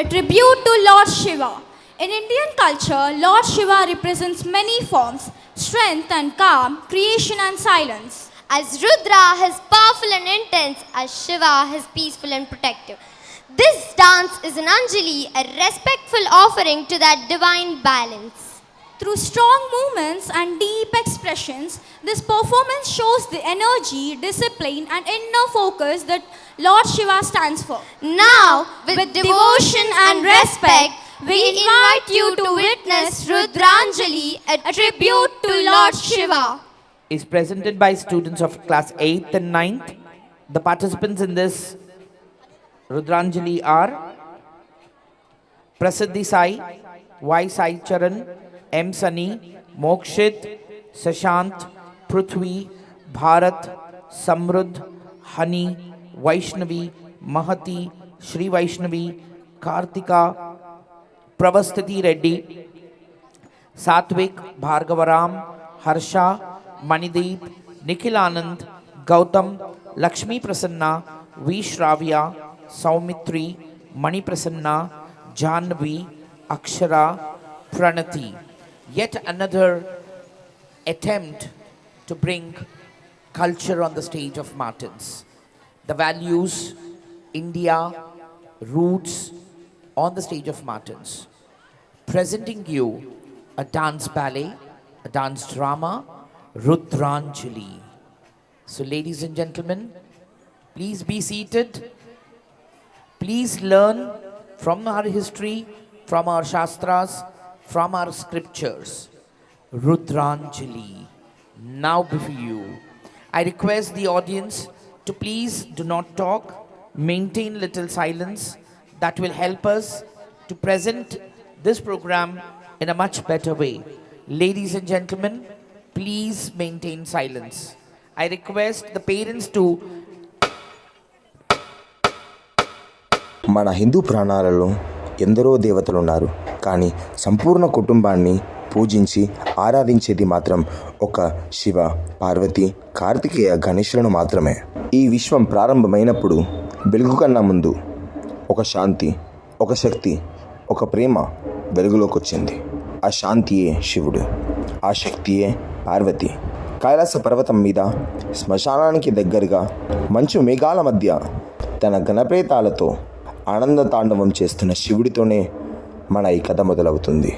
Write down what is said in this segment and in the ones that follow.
a tribute to Lord Shiva. In Indian culture, Lord Shiva represents many forms: strength and calm, creation and silence. As Rudra is powerful and intense, as Shiva is peaceful and protective. This dance is an Anjali, a respectful offering to that divine balance. Through strong movements and deep expressions, this performance shows the energy, discipline and inner focus that Lord Shiva stands for. Now, with devotion and respect, we invite you to witness Rudranjali, a tribute to Lord Shiva. Is presented by students of class 8th and 9th. The participants in this Rudranjali are Prasiddhi Sai, Y Sai Charan, M Sunny, Mokshit, Sashant, Prithvi, Bharat, Samrudh, Hani, Vaishnavi, Mahati, Shri Vaishnavi, Kartika, Pravastiti Reddy, Satvik, Bhargavaram, Harsha, Manideep, Nikhil Anand, Gautam, Lakshmi Prasanna, V. Shravya, Saumitri, Mani Prasanna, Janvi, Akshara, Pranati. Yet another attempt to bring culture on the stage of Martins. The values, India, roots on the stage of Martins. Presenting you a dance ballet, a dance drama, Rudranjali. So ladies and gentlemen, please be seated. Please learn from our history, from our Shastras, from our scriptures. Rudranjali. Now before you, I request the audience to please do not talk, maintain little silence. That will help us to present this program in a much better way. Ladies and gentlemen, please maintain silence. I request the parents to మన హిందూ పురాణాలలో ఎందరో దేవతలు ఉన్నారు, కానీ సంపూర్ణ కుటుంబాన్ని పూజించి ఆరాధించేది మాత్రం ఒక శివ, పార్వతి, కార్తికేయ, గణేశులను మాత్రమే. ఈ విశ్వం ప్రారంభమైనప్పుడు వెలుగు కన్నా ముందు ఒక శాంతి, ఒక శక్తి, ఒక ప్రేమ వెలుగులోకి వచ్చింది. ఆ శాంతియే శివుడు, ఆ శక్తియే పార్వతి. కైలాస పర్వతం మీద శ్మశానానికి దగ్గరగా మంచు మేఘాల మధ్య తన గణప్రేతాలతో ఆనంద తాండవం చేస్తున్న శివుడితోనే మన ఈ కథ మొదలవుతుంది.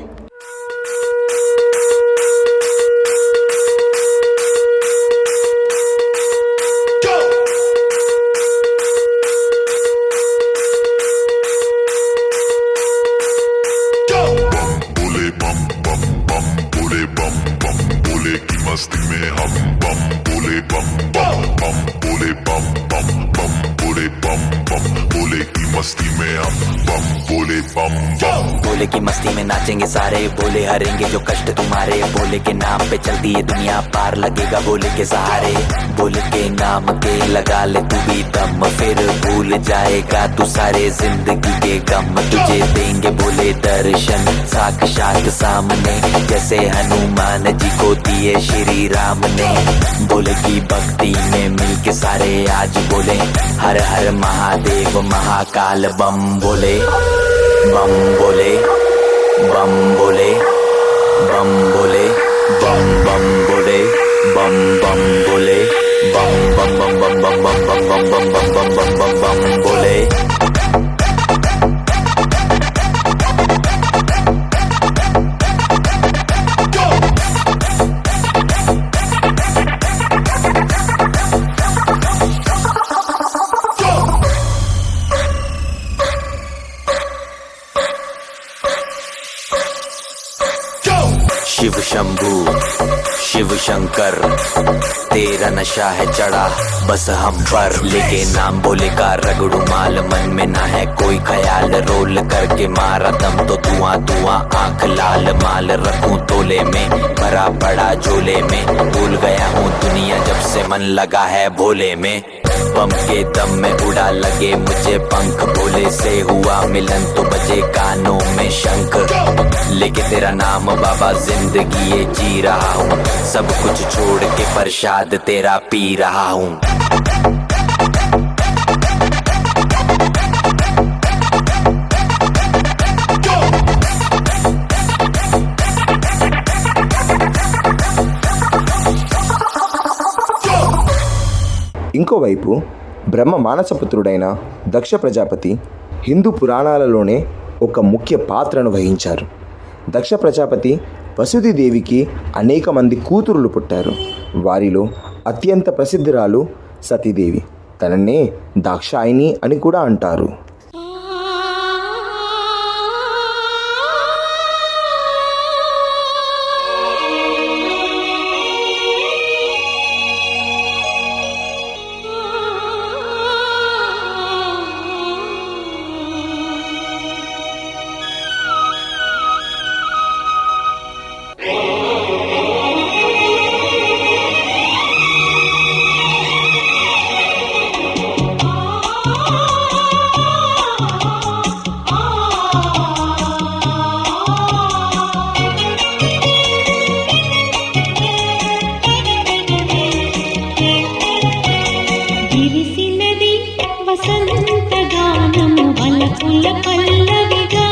मस्ती में हम बम बोले बम बम बम बोले बम बम बम बोले बम बम बोले की मस्ती में हम बम बोले बम बम बोले की मस्ती में नाचेंगे सारे, बोले हरेंगे जो कष्ट तुम्हारे, बोले के नाम पे चलती है दुनिया, पार लगेगा बोले के सहारे, बोले के नाम के लगा ले तू भी दम, फिर भूल जाएगा तू सारे जिंदगी के गम, तुझे देंगे बोले दर्शन साक्षात सामने, जैसे हनुमान जी को दिए श्री राम ने, बोले की भक्ति में मिलके सारे आज बोले हर हर महादेव महाकाल बम बोले बम बोले बम बोले बम बोले बम बम बोले बम बम बोले बम बम बम बम बम बम बम बम बम बम बम बम बम बोले. शिव शंभू शिव शंकर तेरा नशा है चढ़ा बस हम पर, लेके नाम बोले का रगड़ू माल, मन में ना है कोई ख्याल, रोल करके मारा दम तो धुआं धुआं आंख लाल, माल रखूं तोले में भरा पड़ा झोले में, भूल गया हूँ दुनिया जब से मन लगा है भोले में, बम के दम में उड़ा लगे मुझे पंख, भोले से हुआ मिलन तो बजे कानों में शंख, लेके तेरा नाम बाबा जिंदगी ये जी रहा हूँ, सब कुछ छोड़ के प्रसाद तेरा पी रहा हूँ. ఇంకోవైపు బ్రహ్మ మానసపుత్రుడైన దక్ష ప్రజాపతి హిందూ పురాణాలలోనే ఒక ముఖ్య పాత్రను వహించారు. దక్ష ప్రజాపతి వసుదేవికి అనేక మంది కూతురులు పుట్టారు. వారిలో అత్యంత ప్రసిద్ధురాలు సతీదేవి. తననే దాక్షాయిని అని కూడా అంటారు. విరిసినది వసంతగానము వలపుల పల్లవిగా.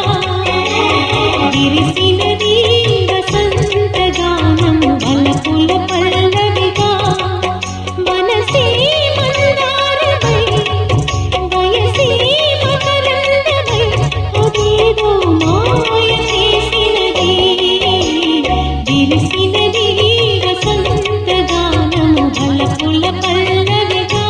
విరిసినది వసంతగానము వలపుల పల్లవిగా. మనసే మందారమై వయసే మకరందమై అదేదో మాయ చేసినది. విరిసినది వసంతగానము వలపుల పల్లవిగా.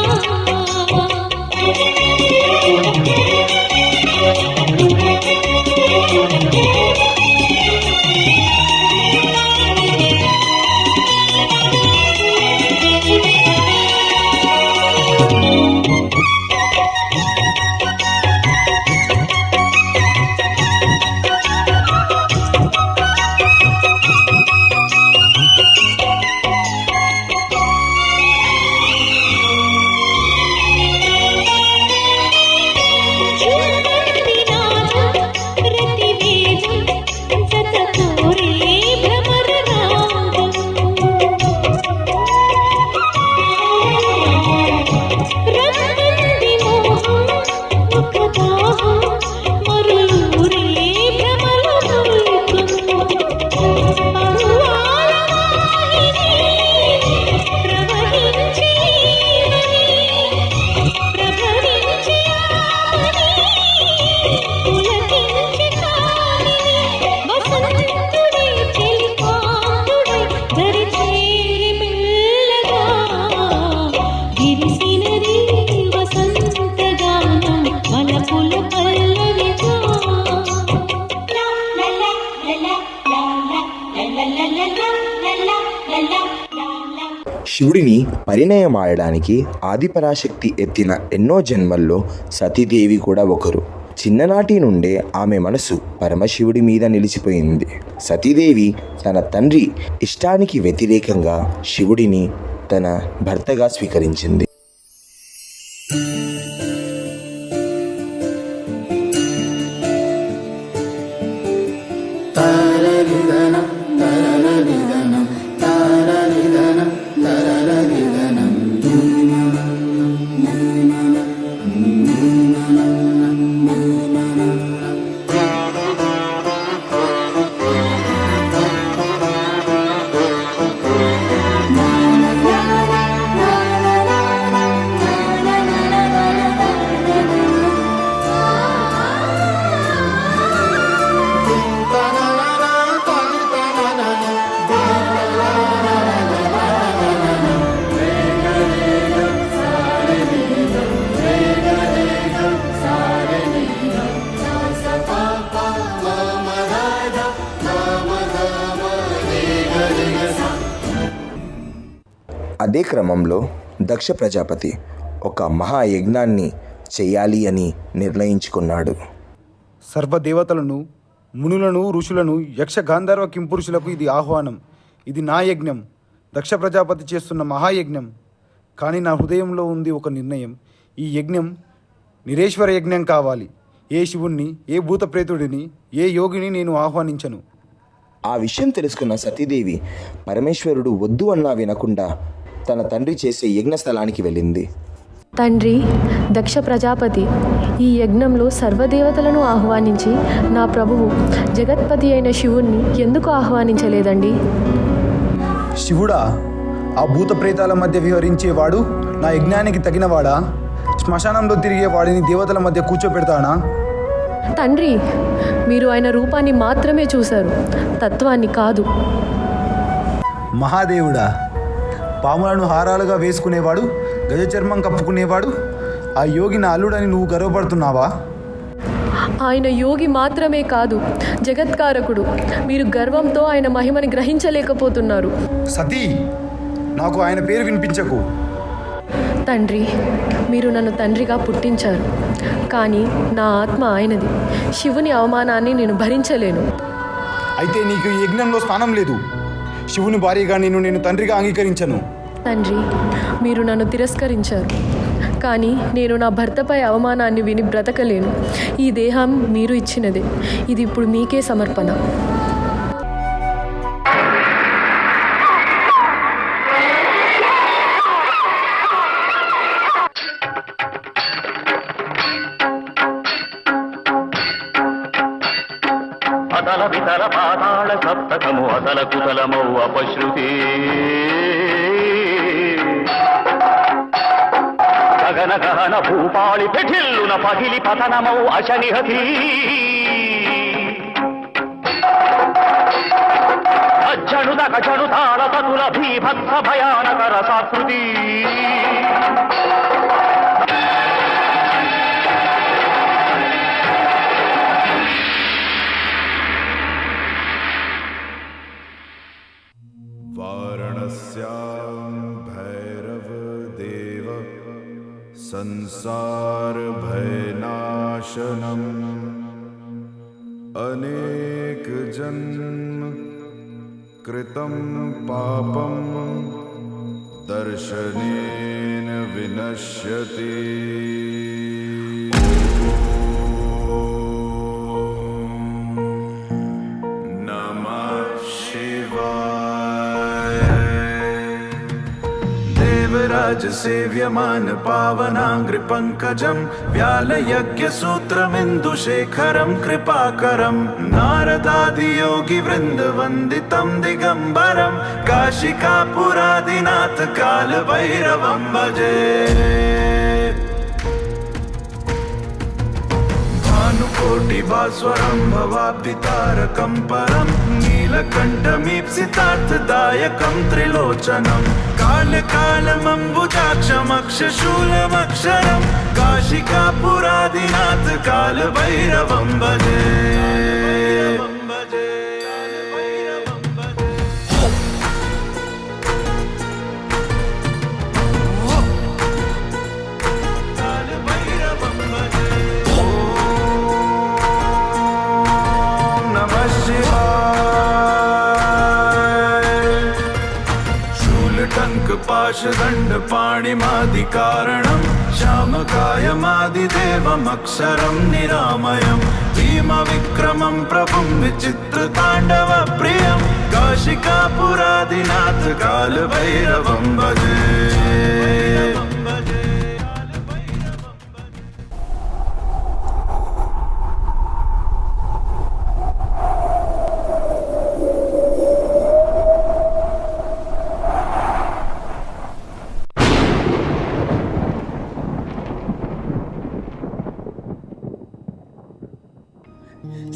శివుడిని పరిణయమాడడానికి ఆదిపరాశక్తి ఎత్తిన ఎన్నో జన్మల్లో సతీదేవి కూడా ఒకరు. చిన్ననాటి నుండే ఆమె మనసు పరమశివుడి మీద నిలిచిపోయింది. సతీదేవి తన తండ్రి ఇష్టానికి వ్యతిరేకంగా శివుడిని తన భర్తగా స్వీకరించింది. అదే క్రమంలో దక్ష ప్రజాపతి ఒక మహాయజ్ఞాన్ని చేయాలి అని నిర్ణయించుకున్నాడు. సర్వదేవతలను, మునులను, ఋషులను, యక్ష గాంధర్వ కింపురుషులకు ఇది ఆహ్వానం. ఇది నా యజ్ఞం, దక్ష ప్రజాపతి చేస్తున్న మహాయజ్ఞం. కానీ నా హృదయంలో ఉంది ఒక నిర్ణయం. ఈ యజ్ఞం నిరేశ్వర యజ్ఞం కావాలి. ఏ శివుణ్ణి, ఏ భూతప్రేతుడిని, ఏ యోగిని నేను ఆహ్వానించను. ఆ విషయం తెలుసుకున్న సతీదేవి పరమేశ్వరుడు వద్దు అన్నా వినకుండా తన తండ్రి చేసే యజ్ఞ స్థలానికి వెళ్ళింది. తండ్రి దక్ష ప్రజాపతి ఈ యజ్ఞంలో సర్వదేవతలను ఆహ్వానించి నా ప్రభువు జగత్పతి అయిన శివుణ్ణి ఎందుకు ఆహ్వానించలేదండి? శివుడా, ఆ భూత ప్రేతాల మధ్య విహరించేవాడు నా యజ్ఞానికి తగినవాడా? శ్మశానంలో తిరిగే వాడిని దేవతల మధ్య కూర్చోపెడతానా? తండ్రి, మీరు ఆయన రూపాన్ని మాత్రమే చూశారు, తత్వాన్ని కాదు. మహాదేవుడా, పాములను హారాలుగా వేసుకునేవాడు, గజ చర్మం కప్పుకునేవాడు ఆ యోగి నా అల్లుడని నువ్వు గర్వపడుతున్నావా? ఆయన యోగి మాత్రమే కాదు, జగత్కారకుడు. మీరు గర్వంతో ఆయన మహిమని గ్రహించలేకపోతున్నారు. సతీ, నాకు ఆయన పేరు వినిపించకు. తండ్రి, మీరు నన్ను తండ్రిగా పుట్టించారు, కానీ నా ఆత్మ ఆయనది. శివుని అవమానాన్ని నేను భరించలేను. అయితే నీకు ఈ యజ్ఞంలో స్థానం లేదు. శివుని భార్యగా నేను తండ్రిగా అంగీకరించను. తండ్రి, మీరు నన్ను తిరస్కరించారు, కానీ నేను నా భర్తపై అవమానాన్ని విని బ్రతకలేను. ఈ దేహం మీరు ఇచ్చినదే, ఇది ఇప్పుడు మీకే సమర్పణ. అతల వితల పాతాళ సప్తకము అతల కుతలమౌ అపశ్రుతి గగన గహన భూపాళి పెఠిల్లున పగిలి పతనమౌ అశనిహతి అజ్జనుదక జనుతాళ తతుల భీభత్స భయానకర సాకృతి वारणस्यां भैरव देव संसार भयनाशनम् अनेक जन्म कृतं पापं दर्शनेन विनश्यति सेव्यमान पावनांग्रि पंकजं व्यालयज्ञ सूत्रमिन्दुशेखरं कृपाकरं नारदादि योगी वृंद वंदितं दिगंबरं काशिकापुरादिनाथ काल भैरवं भजे भानुकोटि भास्वरं भवाब्धितारकं परं नीलकण्ठमीप्सितार्थदायकं त्रिलोचनं कालकालमम्बुजाक्षमक्षशूलमक्षरं काशिकापुरादिनाथ कालभैरवं भजे पाशदण्ड पाणिमादिकारणं श्यामकायमादिदेवमक्षरं निरामयं भीमविक्रमं प्रभुं विचित्रताण्डवप्रियं काशिकापुरादिनाथ कालभैरवं भजे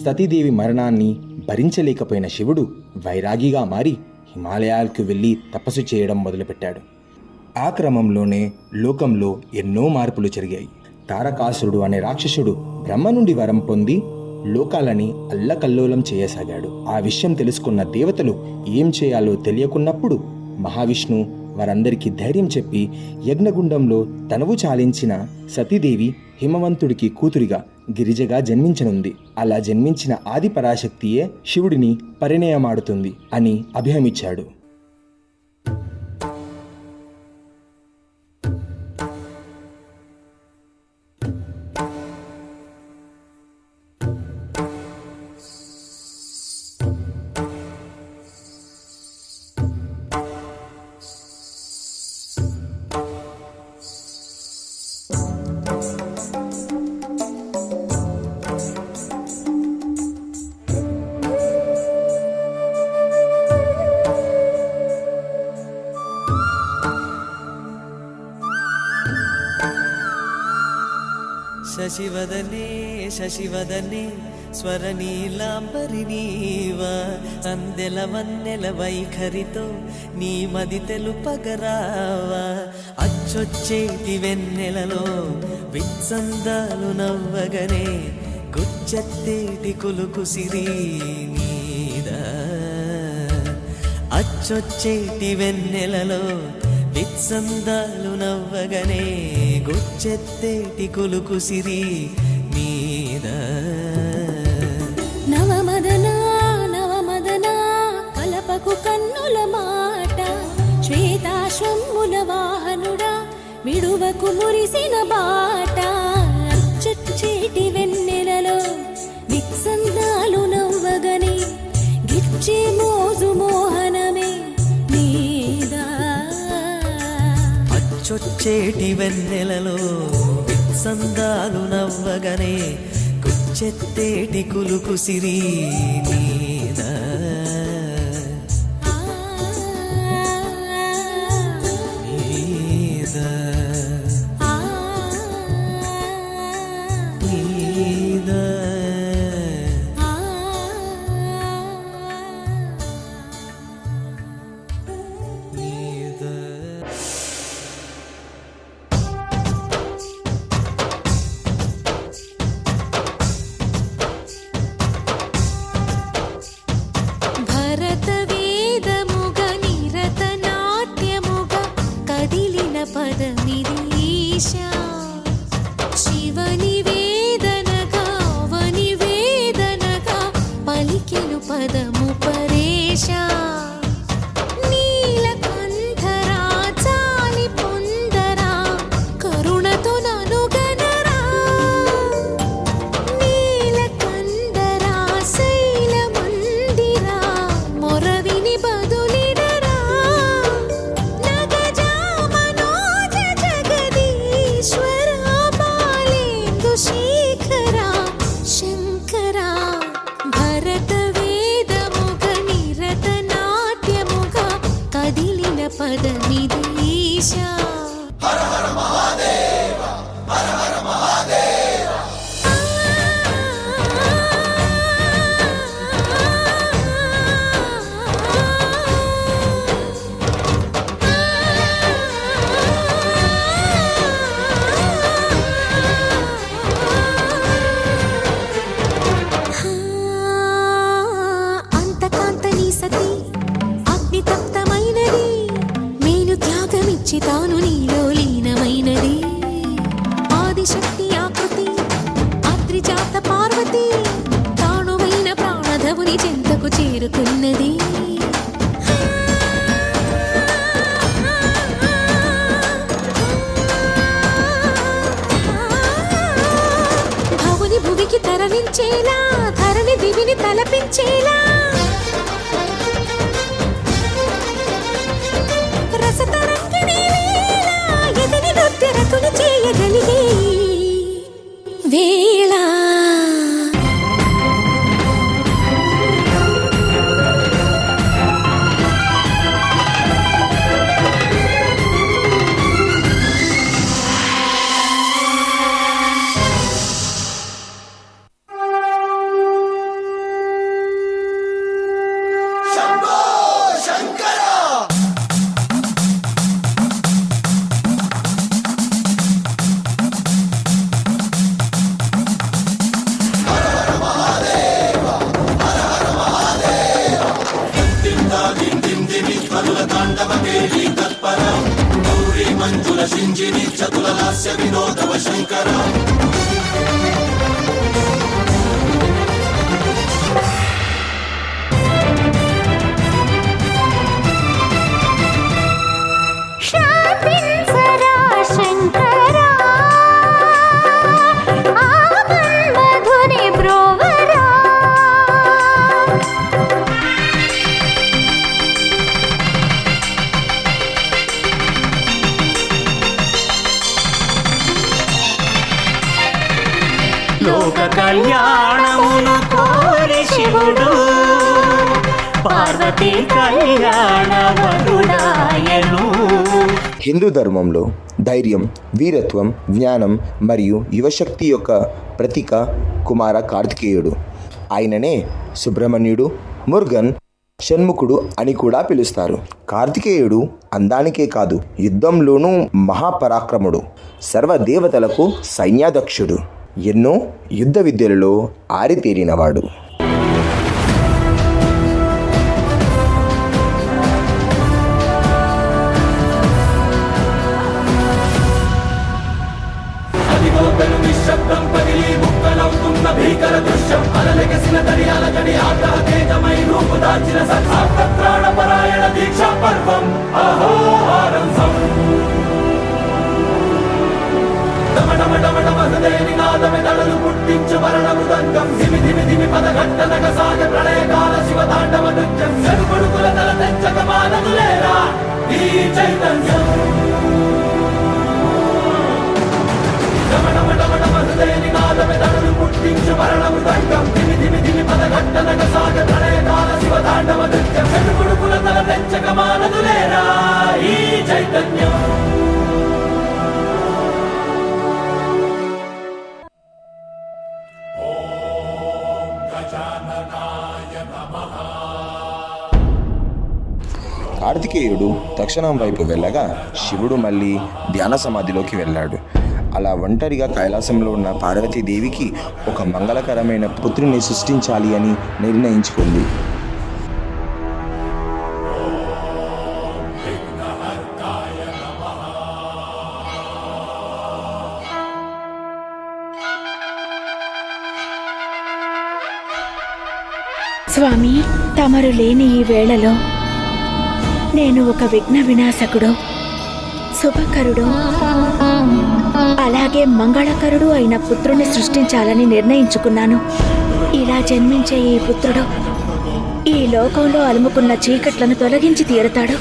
సతీదేవి మరణాన్ని భరించలేకపోయిన శివుడు వైరాగిగా మారి హిమాలయాలకు వెళ్ళి తపస్సు చేయడం మొదలుపెట్టాడు. ఆ క్రమంలోనే లోకంలో ఎన్నో మార్పులు జరిగాయి. తారకాసురుడు అనే రాక్షసుడు బ్రహ్మ నుండి వరం పొంది లోకాలని అల్లకల్లోలం చేయసాగాడు. ఆ విషయం తెలుసుకున్న దేవతలు ఏం చేయాలో తెలియకున్నప్పుడు మహావిష్ణు వారందరికీ ధైర్యం చెప్పి యజ్ఞగుండంలో తనువు చాలించిన సతీదేవి హిమవంతుడికి కూతురిగా గిరిజగా జన్మించనుంది. అలా జన్మించిన ఆది పరాశక్తియే శివుడిని పరిణయమాడుతుంది అని అభిహమించాడు. శశివదనే శశివదనే స్వరనీలాంబరి నీవా అందెల వన్నెల వైఖరితో నీ మది తెలుపగరావా అచ్చొచ్చేటి వెన్నెలలో విత్సందాలు నవ్వగనే గుచ్చెత్తేటి కులుకు సిరి నీదా అచ్చొచ్చేటి వెన్నెలలో విత్సందాలు నవ్వగనే గుచ్చెత్తేటి కులుకు సిరి మీద నవమదనా నవమదనా కలపకు కన్నుల మాట శ్వేతాశ్వముల వాహనుడా విడువకు మురిసిన బాట అచ్చొచ్చేటి వెన్నెలలో విత్సందాలు నవ్వగనే గిచ్చే మోజు మోహనమే నీదా అచ్చొచ్చేటి వెన్నెలలో విత్సందాలు నవ్వగనే గుచ్చెత్తేటి కులుకు సిరి నీదా నీదా నీదా భరత వేదముగ నిరత నాట్యముగ కదిలిన పదమిది ఈశా శివని వేదనగా అవని వేదనగా పలికెను పదము పరేశా నీలకంఠరా చాలి పొందరా కరుణతో ననుగనరా నీలకంఠరా శైల మందిరా మొరవిని బదులిడరా నగజా మనోజ జగదీశ్వరా బాలేందు శేఖరా శంకరా భరత వేదముగ నిరత నాట్యముగ కదిలిన పదమిది ఈశా అంతకాంతని సతి అగ్ని తప్తమైనది మేను త్యాగమిచ్చి తాను నీలో లీనమైనది ఆదిశక్తి ఆకృతి అద్రిజాత పార్వతి తానువైన ప్రాణధవుని చెంతకు చేరుకున్నది భవుని భువికి తరలించేలా ధరణి దివిని తలపించేలా రసతరంగిణి వేళ ఎదిని నృత్యరతులు చేయగలిగే వేళ శాంతించరా శంకరా ఆమన్మధుని బ్రోవరా లోక కళ్యాణమును కోరి శివుడు పార్వతీ కళ్యాణ వరుడాయను హిందూ ధర్మంలో ధైర్యం, వీరత్వం, జ్ఞానం మరియు యువశక్తి యొక్క ప్రతీక కుమార కార్తికేయుడు. ఆయననే సుబ్రహ్మణ్యుడు, మురుగన్, షణ్ముఖుడు అని కూడా పిలుస్తారు. కార్తికేయుడు అందానికే కాదు, యుద్ధంలోనూ మహాపరాక్రముడు, సర్వదేవతలకు సైన్యాధ్యక్షుడు, ఎన్నో యుద్ధ విద్యలలో ఆరితేరినవాడు. కార్తికేయుడు దక్షిణం వైపు వెళ్ళగా శివుడు మళ్ళీ ధ్యాన సమాధిలోకి వెళ్ళాడు. అలా ఒంటరిగా కైలాసంలో ఉన్న పార్వతీదేవికి ఒక మంగళకరమైన పుత్రుని సృష్టించాలి అని నిర్ణయించుకుంది. స్వామి, తమరు లేని ఈ వేళలో నేను ఒక విఘ్న వినాశకుడు, శుభకరుడు, అలాగే మంగళకరుడు అయిన పుత్రుని సృష్టించాలని నిర్ణయించుకున్నాను. ఇలా జన్మించే ఈ పుత్రుడు ఈ లోకంలో అలుముకున్న చీకట్లను తొలగించి తీరుతాడు.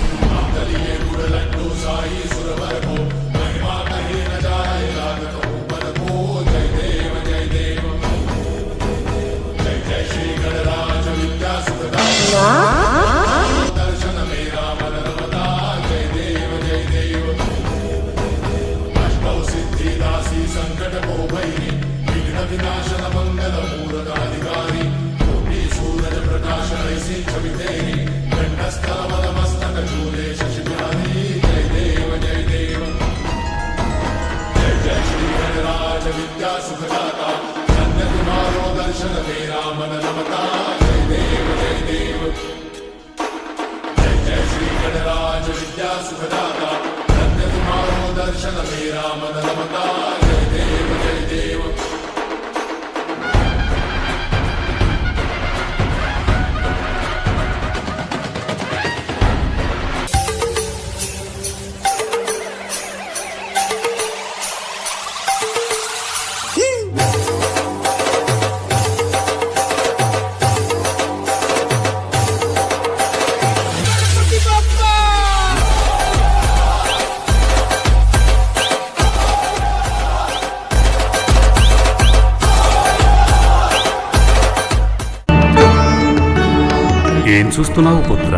ఏం చూస్తున్నావు పుత్ర?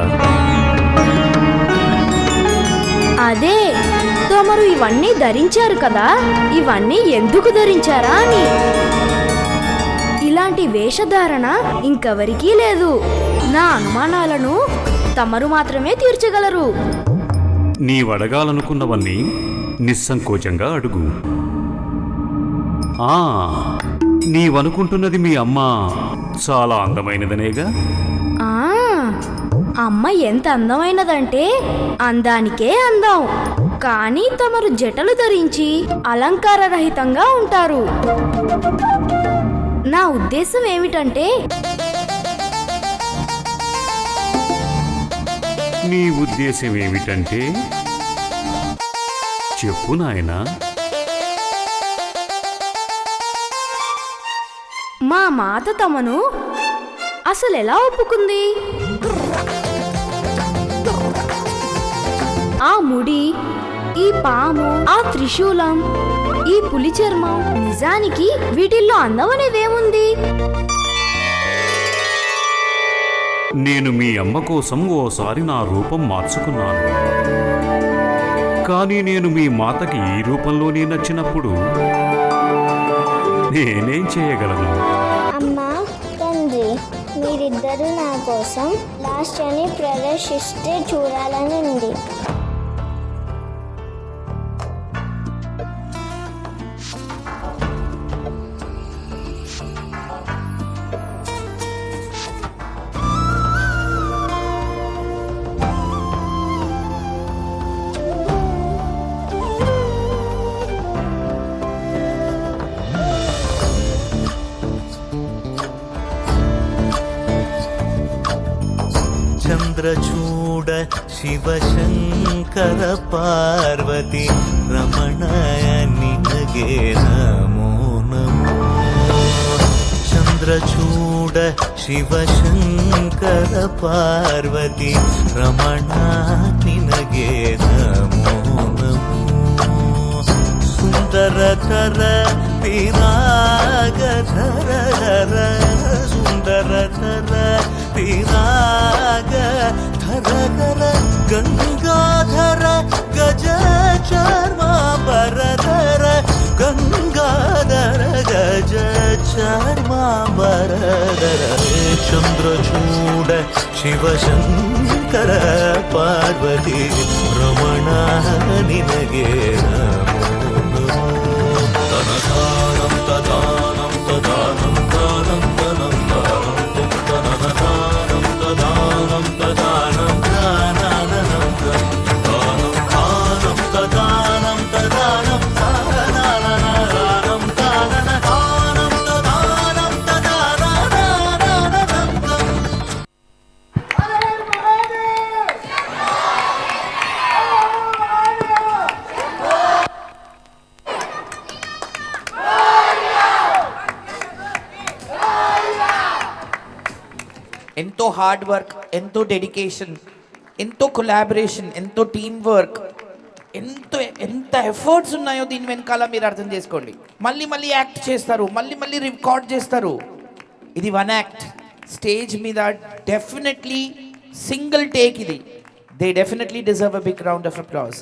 అదే, తమరు ఇవన్నీ ధరించారు కదా, ఇవన్నీ ఎందుకు ధరించారా అని. ఇలాంటి వేషధారణ ఇంకెవరికీ లేదు. నా అనుమానాలను తమరు మాత్రమే తీర్చగలరు. నీవడగాలనుకున్నవన్నీ నిస్సంకోచంగా అడుగు. నీవనుకుంటున్నది మీ అమ్మ చాలా అందమైనదనేగా? అమ్మ ఎంత అందమైనదంటే అందానికే అందం. కానీ తమరు జటలు ధరించి అలంకారరహితంగా ఉంటారు. నా ఉద్దేశం ఏమిటంటే, నీ ఉద్దేశం ఏమిటంటే చెప్పు నాయనా. మా మాత తమను అసలు ఎలా ఒప్పుకుంది? ఆ ముడి, ఈ పాము, ఆ త్రిశూలం, ఈ పులి చర్మం, నిజానికి వీటిల్లో అందం అనేదేముంది? నేను మీ అమ్మ కోసం ఓసారి నా రూపం మార్చుకున్నాను. కానీ నేను మీ మాతకి ఈ రూపంలోనే నచ్చినప్పుడు నేనేం చేయగలను? అమ్మా, తండ్రి, మీరిద్దరూ నా కోసం లాస్ట్ అని ప్రదర్శిస్తే చూడాలని ఉంది. చంద్రచూడ శివశంకర పార్వతి రమణాయ నినగే నమో నమో. చంద్రచూడ శివశంకర పార్వతి రమణా నినగే నమో నమో. సుందరతర విరాగధర సుందరతర విరాగ ధర గంగాధర గజ చర్మాంబరధర గంగాధర గజ చర్మాంబరధర. చంద్రచూడ శివశంకర పార్వతి రమణ నినగే నమో నమో. తనదానం తదానం తదానం దానం తనం దానం తనదానం తదానం తదానం దానం దానం దానం తదానం తదానం దానం దానం తదానం తదానం. ఎంతో హార్డ్ వర్క్, ఎంతో డెడికేషన్, ఎంతో కొలాబరేషన్, ఎంతో టీమ్ వర్క్, ఎంత ఎఫర్ట్స్ ఉన్నాయో దీని వెనకాల మీరు అర్థం చేసుకోండి. మళ్ళీ యాక్ట్ చేస్తారు, మళ్ళీ రికార్డ్ చేస్తారు. ఇది వన్ యాక్ట్. స్టేజ్ మీద డెఫినెట్లీ సింగిల్ టేక్ ఇది. They definitely deserve a big round of applause.